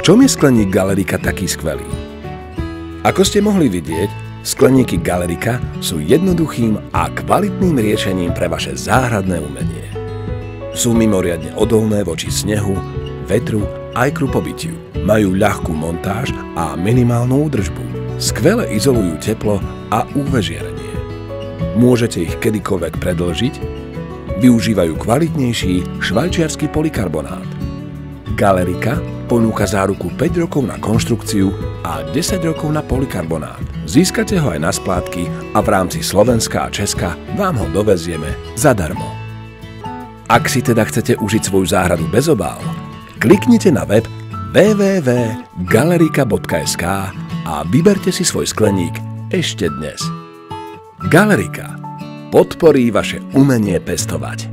čom je skleník Galerika taký skvelý? Ako ste mohli vidieť, skleníky Galerika sú jednoduchým a kvalitným riešením pre vaše záhradné umenie. Sú mimoriadne odolné voči snehu, vetru aj krupobytiu. Majú ľahkú montáž a minimálnu údržbu. Skvele izolujú teplo a UV žiarenie. Môžete ich kedykoľvek predĺžiť. Využívajú kvalitnejší švajčiarsky polikarbonát. Galerika ponúka záruku 5 rokov na konštrukciu a 10 rokov na polikarbonát. Získate ho aj na splátky a v rámci Slovenska a Česka vám ho dovezieme zadarmo. Ak si teda chcete užiť svoju záhradu bez obáv, kliknite na web www.galerika.sk a vyberte si svoj skleník ešte dnes. Galerika podporí vaše umenie pestovať.